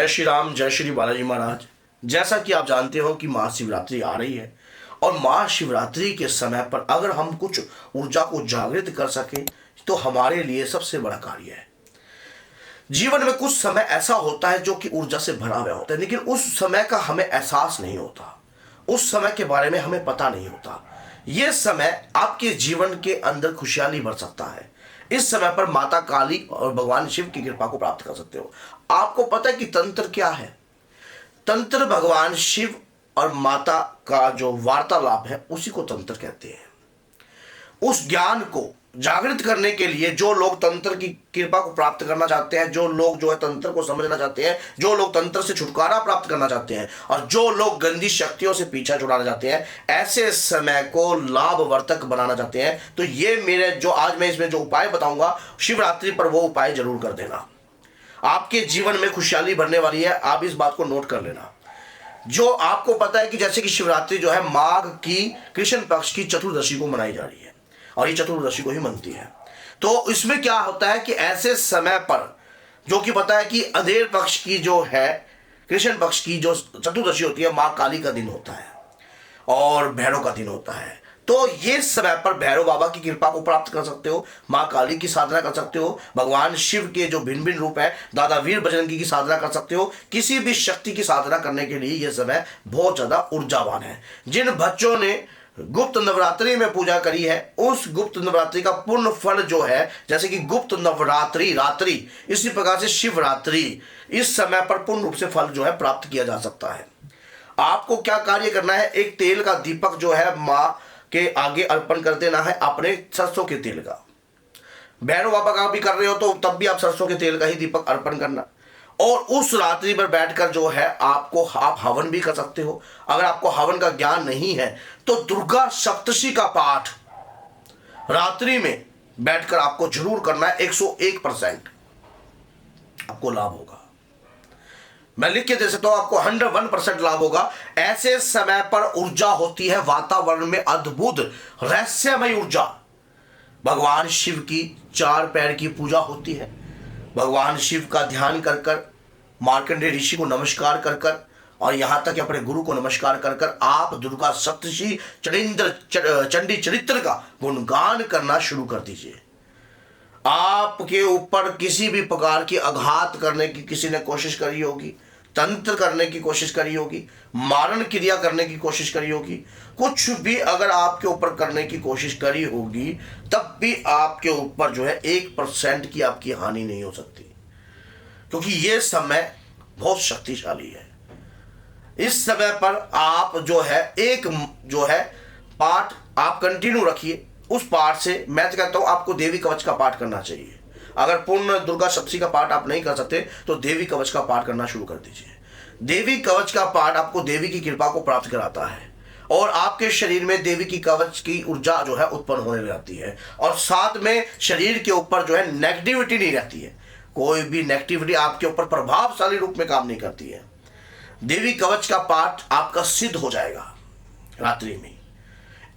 जय श्री राम, जय श्री बालाजी महाराज। जैसा कि आप जानते हो कि महाशिवरात्रि आ रही है और महाशिवरात्रि के समय पर अगर हम कुछ ऊर्जा को जागृत कर सकें तो हमारे लिए सबसे बड़ा कार्य है। जीवन में कुछ समय ऐसा होता है जो कि ऊर्जा से भरा हुआ होता है, लेकिन उस समय का हमें एहसास नहीं होता, उस समय के बारे में हमें पता नहीं होता। यह समय आपके जीवन के अंदर खुशहाली भर सकता है। इस समय पर माता काली और भगवान शिव की कृपा को प्राप्त कर सकते हो। आपको पता है कि तंत्र क्या है? तंत्र भगवान शिव और माता का जो वार्तालाप है उसी को तंत्र कहते हैं। उस ज्ञान को जागृत करने के लिए जो लोग तंत्र की कृपा को प्राप्त करना चाहते हैं, जो लोग जो है तंत्र को समझना चाहते हैं, जो लोग तंत्र से छुटकारा प्राप्त करना चाहते हैं और जो लोग गंदी शक्तियों से पीछा छुड़ाना चाहते हैं, ऐसे समय को लाभवर्तक बनाना चाहते हैं, तो ये मेरे जो आज मैं इसमें जो उपाय बताऊंगा शिवरात्रि पर, वो उपाय जरूर कर देना। आपके जीवन में खुशहाली भरने वाली है। आप इस बात को नोट कर लेना। जो आपको पता है कि जैसे कि शिवरात्रि जो है माघ की कृष्ण पक्ष की चतुर्दशी को मनाई जा रही है और ये चतुर्दशी को ही मनती है। तो इसमें क्या होता है कि ऐसे समय पर जो कि पता है कि अधेर पक्ष की जो है कृष्ण पक्ष की जो चतुर्दशी होती है, माँ काली का दिन होता है और भैरव का दिन होता है। तो ये समय पर भैरव बाबा की कृपा को प्राप्त कर सकते हो, माँ काली की साधना कर सकते हो, भगवान शिव के जो भिन्न भिन्न रूप है दादा वीर बजरंगी की साधना कर सकते हो। किसी भी शक्ति की साधना करने के लिए यह समय बहुत ज्यादा ऊर्जावान है। जिन बच्चों ने गुप्त नवरात्रि में पूजा करी है, उस गुप्त नवरात्रि का पूर्ण फल जो है, जैसे कि गुप्त नवरात्रि रात्रि, इसी प्रकार से शिवरात्रि, इस समय पर पूर्ण रूप से फल जो है प्राप्त किया जा सकता है। आपको क्या कार्य करना है? एक तेल का दीपक जो है माँ के आगे अर्पण कर देना है, अपने सरसों के तेल का। भैरव बाबा का भी कर रहे हो तो तब भी आप सरसों के तेल का ही दीपक अर्पण करना। और उस रात्रि पर बैठकर जो है आप हवन भी कर सकते हो। अगर आपको हवन का ज्ञान नहीं है तो दुर्गा सप्तशी का पाठ रात्रि में बैठकर आपको जरूर करना है। 101% आपको लाभ होगा। मैं लिख के दे सकता हूं, आपको 101% लाभ होगा। ऐसे समय पर ऊर्जा होती है वातावरण में, अद्भुत रहस्यमय ऊर्जा। भगवान शिव की 4 पैर की पूजा होती है। भगवान शिव का ध्यान कर कर, मार्कंडेय ऋषि को नमस्कार कर कर और यहाँ तक कि अपने गुरु को नमस्कार कर कर आप दुर्गा सप्तशी चंडी चरित्र का गुणगान करना शुरू कर दीजिए। आपके ऊपर किसी भी प्रकार की आघात करने की किसी ने कोशिश करी होगी, तंत्र करने की कोशिश करी होगी, मारण क्रिया करने की कोशिश करी होगी, कुछ भी अगर आपके ऊपर करने की कोशिश करी होगी, तब भी आपके ऊपर जो है 1% की आपकी हानि नहीं हो सकती, क्योंकि यह समय बहुत शक्तिशाली है। इस समय पर आप जो है एक जो है पाठ आप कंटिन्यू रखिए। उस पाठ से मैं तो कहता हूं आपको देवी कवच का पाठ करना चाहिए। अगर पूर्ण दुर्गा सप्तशी का पाठ आप नहीं कर सकते तो देवी कवच का पाठ करना शुरू कर दीजिए। देवी कवच का पाठ आपको देवी की कृपा को प्राप्त कराता है और आपके शरीर में देवी की कवच की ऊर्जा जो है उत्पन्न होने लगती है और साथ में शरीर के ऊपर जो है नेगेटिविटी नहीं रहती है। कोई भी नेगेटिविटी आपके ऊपर प्रभावशाली रूप में काम नहीं करती है। देवी कवच का पाठ आपका सिद्ध हो जाएगा रात्रि में,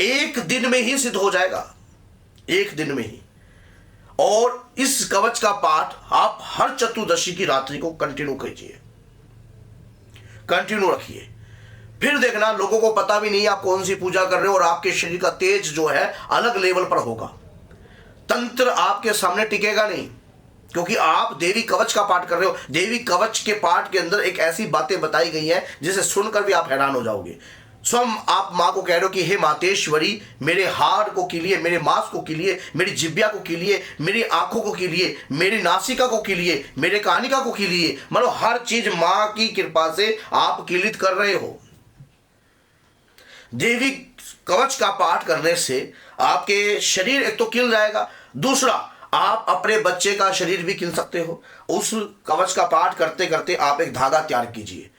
एक दिन में ही सिद्ध हो जाएगा, एक दिन में ही। और इस कवच का पाठ आप हर चतुर्दशी की रात्रि को कंटिन्यू कीजिए, कंटिन्यू रखिए। फिर देखना लोगों को पता भी नहीं आप कौन सी पूजा कर रहे हो और आपके शरीर का तेज जो है अलग लेवल पर होगा। तंत्र आपके सामने टिकेगा नहीं, क्योंकि आप देवी कवच का पाठ कर रहे हो। देवी कवच के पाठ के अंदर एक ऐसी बातें बताई गई हैं जिसे सुनकर भी आप हैरान हो जाओगे। स्वयं आप माँ को कह रहे हो कि हे मातेश्वरी, मेरे हाड़ को कीलिए, मेरे मांस को कीलिए, मेरी जिब्या को कीलिए, मेरी आंखों को कीलिए, मेरी नासिका को कीलिए, मेरे कानिका को कीलिए। मतलब हर चीज माँ की कृपा से आप कीलित कर रहे हो। देवी कवच का पाठ करने से आपके शरीर एक तो खिल जाएगा, दूसरा आप अपने बच्चे का शरीर भी खिल सकते हो। उस कवच का पाठ करते करते आप एक धागा तैयार कीजिए।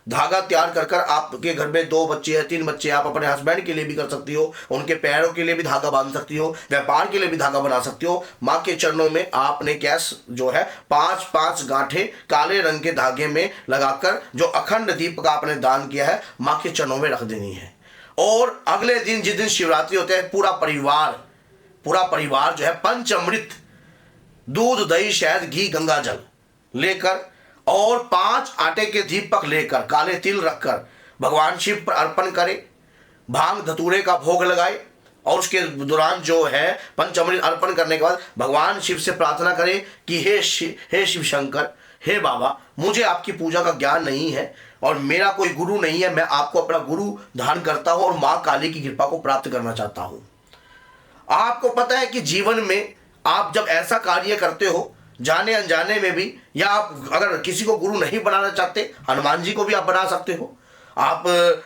धागा तैयार कर कर आपके घर में 2 बच्चे हैं, 3 बच्चे, आप अपने हस्बैंड के लिए भी कर सकती हो, उनके पैरों के लिए भी धागा बांध सकती हो, व्यापार के लिए भी धागा बना सकती हो। माँ के चरणों में आपने कैस जो है 5-5 गांठें काले रंग के धागे में लगाकर जो अखंड दीप का आपने दान किया है माँ के चरणों में रख देनी है। और अगले दिन जिस दिन शिवरात्रि होते हैं पूरा परिवार जो है पंचामृत, दूध दही शहद घी गंगा जल लेकर और 5 आटे के दीपक लेकर काले तिल रखकर भगवान शिव पर अर्पण करे, भांग धतूरे का भोग लगाए और उसके दौरान जो है पंचामृत अर्पण करने के बाद भगवान शिव से प्रार्थना करें कि हे शिव शंकर, हे बाबा, मुझे आपकी पूजा का ज्ञान नहीं है और मेरा कोई गुरु नहीं है, मैं आपको अपना गुरु धारण करता हूं और माँ काली की कृपा को प्राप्त करना चाहता हूं। आपको पता है कि जीवन में आप जब ऐसा कार्य करते हो, जाने अनजाने में भी, या आप अगर किसी को गुरु नहीं बनाना चाहते, हनुमान जी को भी आप बना सकते हो, आप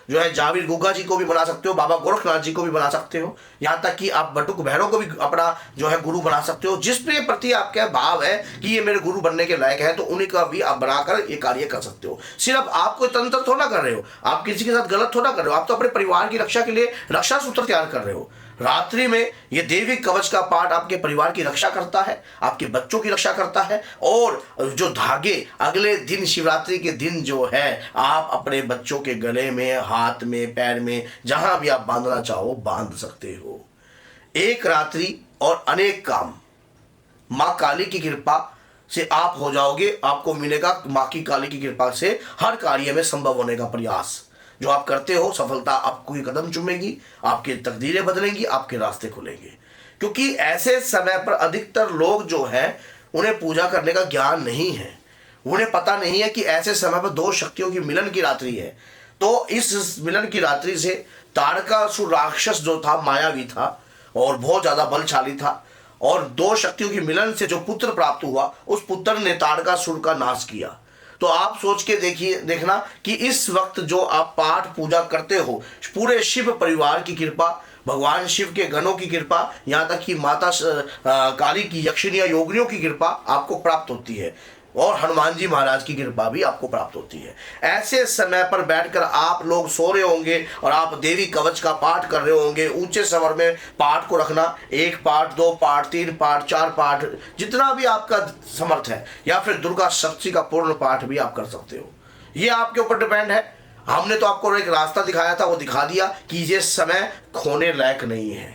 जो है जावेद गुग्गा जी को भी बना सकते हो, बाबा गोरखनाथ जी को भी बना सकते हो, यहाँ तक कि आप बटुक भैरव को भी अपना जो है गुरु बना सकते हो। जिसके प्रति आपका भाव है कि ये मेरे गुरु बनने के लायक है, तो उन्हीं का भी आप बनाकर ये कार्य कर सकते हो। सिर्फ आप कोई तंत्र थोड़ा कर रहे हो, आप किसी के साथ गलत थोड़ा कर रहे हो, आप तो अपने परिवार की रक्षा के लिए रक्षा सूत्र तैयार कर रहे हो। रात्रि में ये देवी कवच का पाठ आपके परिवार की रक्षा करता है, आपके बच्चों की रक्षा करता है, और जो धागे अगले दिन शिवरात्रि के दिन जो है आप अपने बच्चों के गले में, हाथ में, पैर में, जहां भी आप बांधना चाहो बांध सकते हो। एक रात्रि और अनेक काम, माँ काली की कृपा से आप हो जाओगे। आपको मिलेगा माँ की काली की कृपा से हर कार्य में संभव होने का प्रयास। जो आप करते हो सफलता आपको ही कदम चूमेगी, आपकी तकदीरें बदलेंगी, आपके रास्ते खुलेंगे। क्योंकि ऐसे समय पर अधिकतर लोग जो हैं उन्हें पूजा करने का ज्ञान नहीं है, उन्हें पता नहीं है कि ऐसे समय पर दो शक्तियों की मिलन की रात्रि है। तो इस मिलन की रात्रि से तारकासुर राक्षस जो था मायावी था और बहुत ज़्यादा बलशाली था, और दो शक्तियों की मिलन से जो पुत्र प्राप्त हुआ उस पुत्र ने तारकासुर का नाश किया। तो आप सोच के देखना कि इस वक्त जो आप पाठ पूजा करते हो, पूरे शिव परिवार की कृपा, भगवान शिव के गणों की कृपा, यहाँ तक कि माता काली की यक्षिणी योगिनियों की कृपा आपको प्राप्त होती है, और हनुमान जी महाराज की कृपा भी आपको प्राप्त होती है। ऐसे समय पर बैठकर आप लोग सो रहे होंगे और आप देवी कवच का पाठ कर रहे होंगे। ऊंचे स्वर में पाठ को रखना, 1 पाठ, 2 पाठ, 3 पाठ, 4 पाठ, जितना भी आपका समर्थ है, या फिर दुर्गा सप्तशती का पूर्ण पाठ भी आप कर सकते हो। ये आपके ऊपर डिपेंड है। हमने तो आपको एक रास्ता दिखाया था, वो दिखा दिया कि ये समय खोने लायक नहीं है।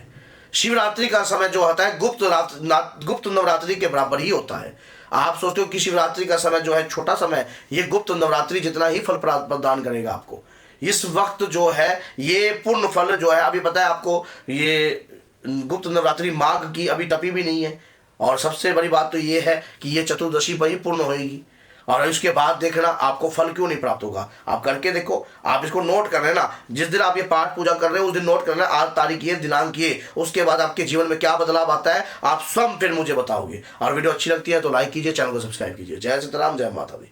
शिवरात्रि का समय जो होता है गुप्त नवरात्रि के बराबर ही होता है। आप सोचते हो कि शिवरात्रि का समय जो है छोटा समय, ये गुप्त नवरात्रि जितना ही फल प्रदान करेगा आपको। इस वक्त जो है ये पूर्ण फल जो है, अभी पता है आपको, ये गुप्त नवरात्रि माघ की अभी टपी भी नहीं है, और सबसे बड़ी बात तो ये है कि ये चतुर्दशी पर ही पूर्ण होएगी। और इसके बाद देखना आपको फल क्यों नहीं प्राप्त होगा। आप करके देखो, आप इसको नोट कर लेना। जिस दिन आप ये पाठ पूजा कर रहे हो उस दिन नोट कर लेना, आज तारीख ये, दिनांक ये, उसके बाद आपके जीवन में क्या बदलाव आता है आप स्वयं फिर मुझे बताओगे। और वीडियो अच्छी लगती है तो लाइक कीजिए, चैनल को सब्सक्राइब कीजिए। जय सीताराम, जय माता दी।